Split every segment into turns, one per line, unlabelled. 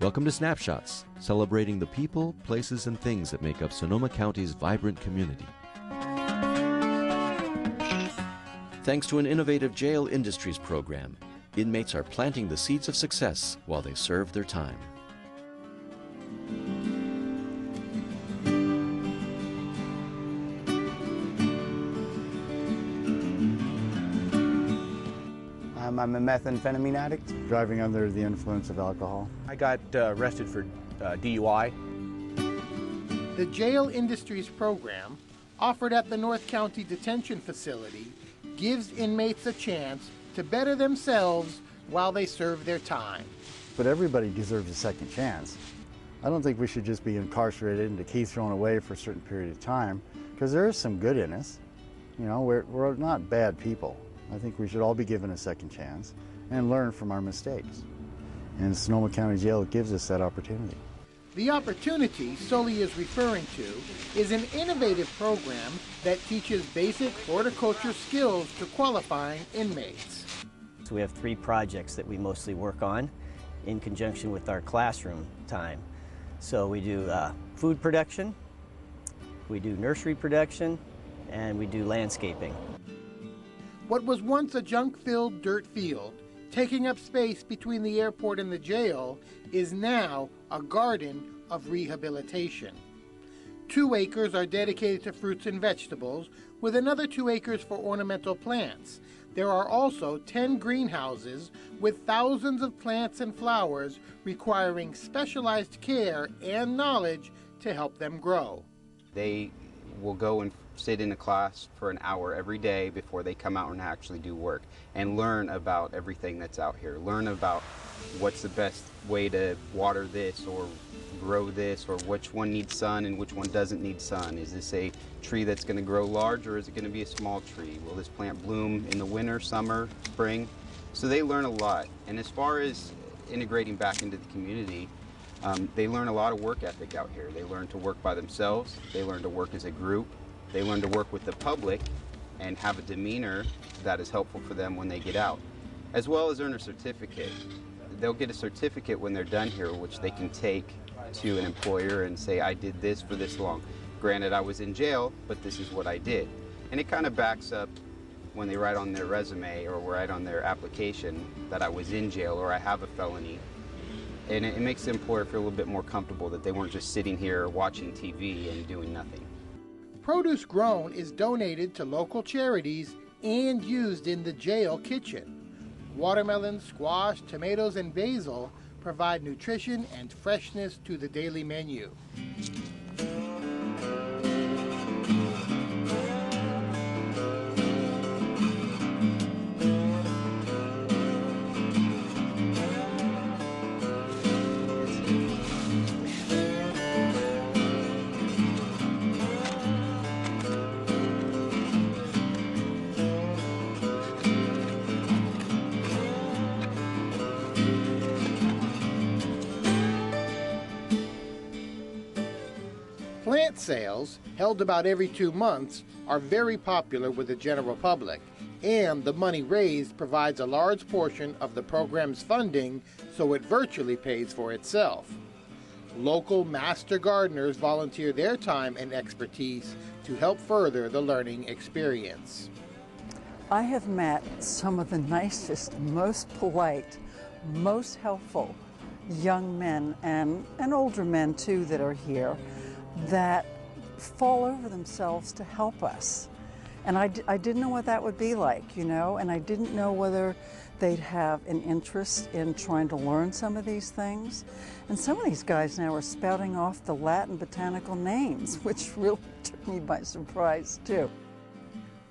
Welcome to Snapshots, celebrating the people, places, and things that make up Sonoma County's vibrant community. Thanks to an innovative jail industries program, inmates are planting the seeds of success while they serve their time.
I'm a methamphetamine addict.
Driving under the influence of alcohol.
I got arrested for DUI.
The Jail Industries Program, offered at the North County Detention Facility, gives inmates a chance to better themselves while they serve their time.
But everybody deserves a second chance. I don't think we should just be incarcerated and the key thrown away for a certain period of time, because there is some good in us. You know, we're not bad people. I think we should all be given a second chance and learn from our mistakes. And Sonoma County Jail gives us that opportunity.
The opportunity Sully is referring to is an innovative program that teaches basic horticulture skills to qualifying inmates.
So we have 3 projects that we mostly work on in conjunction with our classroom time. So we do food production, we do nursery production, and we do landscaping.
What was once a junk-filled dirt field, taking up space between the airport and the jail, is now a garden of rehabilitation. 2 acres are dedicated to fruits and vegetables, with another 2 acres for ornamental plants. There are also 10 greenhouses with thousands of plants and flowers requiring specialized care and knowledge to help them grow.
They will go and sit in a class for an hour every day before they come out and actually do work and learn about everything that's out here. Learn about what's the best way to water this or grow this, or which one needs sun and which one doesn't need sun. Is this a tree that's going to grow large, or is it going to be a small tree? Will this plant bloom in the winter, summer, spring? So they learn a lot. And as far as integrating back into the community, they learn a lot of work ethic out here. They learn to work by themselves. They learn to work as a group. They learn to work with the public and have a demeanor that is helpful for them when they get out, as well as earn a certificate. They'll get a certificate when they're done here, which they can take to an employer and say, I did this for this long. Granted, I was in jail, but this is what I did. And it kind of backs up when they write on their resume or write on their application that I was in jail or I have a felony. And it makes the employer feel a little bit more comfortable that they weren't just sitting here watching TV and doing nothing.
Produce grown is donated to local charities and used in the jail kitchen. Watermelon, squash, tomatoes, and basil provide nutrition and freshness to the daily menu. Plant sales, held about every 2 months, are very popular with the general public, and the money raised provides a large portion of the program's funding, so it virtually pays for itself. Local master gardeners volunteer their time and expertise to help further the learning experience.
I have met some of the nicest, most polite, most helpful young men and older men too that are here that fall over themselves to help us. And I didn't know what that would be like, you know, and I didn't know whether they'd have an interest in trying to learn some of these things. And some of these guys now are spouting off the Latin botanical names, which really took me by surprise too.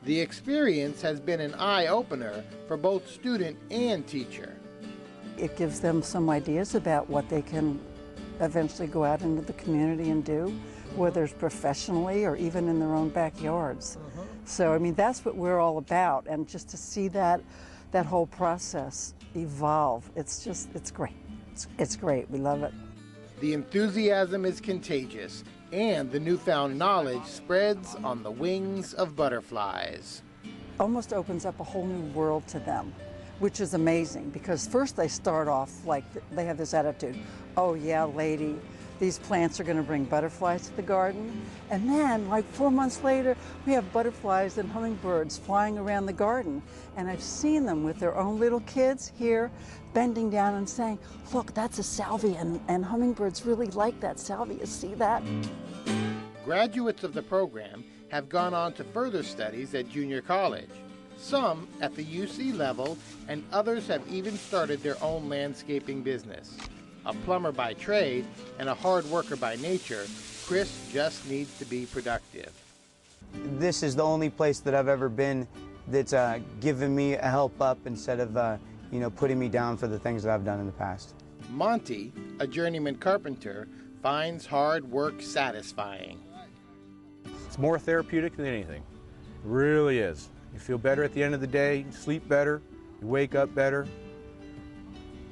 The experience has been an eye-opener for both student and teacher.
It gives them some ideas about what they can eventually go out into the community and do, whether it's professionally or even in their own backyards. So, I mean, that's what we're all about, and just to see that whole process evolve, it's great. It's great. We love it.
The enthusiasm is contagious, and the newfound knowledge spreads on the wings of butterflies.
Almost opens up a whole new world to them, which is amazing because first they start off like they have this attitude, oh yeah, lady, these plants are going to bring butterflies to the garden. And then like 4 months later, we have butterflies and hummingbirds flying around the garden. And I've seen them with their own little kids here bending down and saying, look, that's a salvia, and hummingbirds really like that salvia, see that?
Graduates of the program have gone on to further studies at junior college, some at the UC level, and others have even started their own landscaping business. A plumber by trade and a hard worker by nature, Chris just needs to be productive.
This is the only place that I've ever been that's given me a help up instead of putting me down for the things that I've done in the past.
Monty, a journeyman carpenter, finds hard work satisfying.
It's more therapeutic than anything. It really is. You feel better at the end of the day, you sleep better, you wake up better.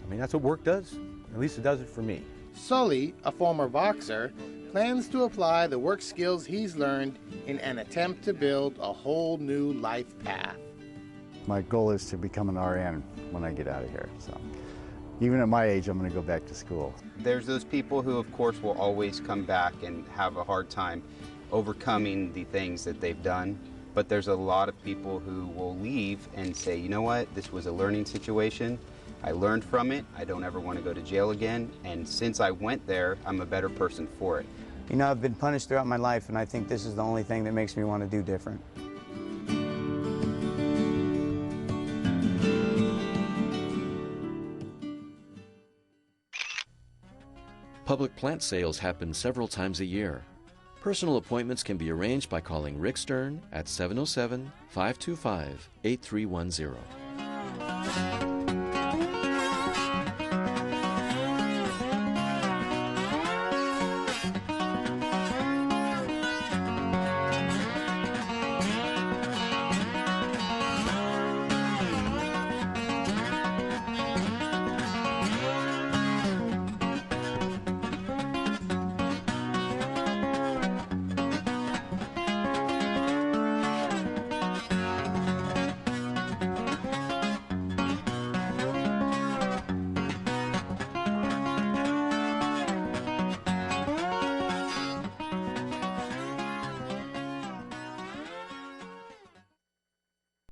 I mean, that's what work does. At least it does it for me.
Sully, a former boxer, plans to apply the work skills he's learned in an attempt to build a whole new life path.
My goal is to become an RN when I get out of here. So even at my age, I'm going to go back to school.
There's those people who, of course, will always come back and have a hard time overcoming the things that they've done. But there's a lot of people who will leave and say, you know what, this was a learning situation. I learned from it. I don't ever want to go to jail again. And since I went there, I'm a better person for it.
You know, I've been punished throughout my life, and I think this is the only thing that makes me want to do different.
Public plant sales happen several times a year. Personal appointments can be arranged by calling Rick Stern at 707-525-8310.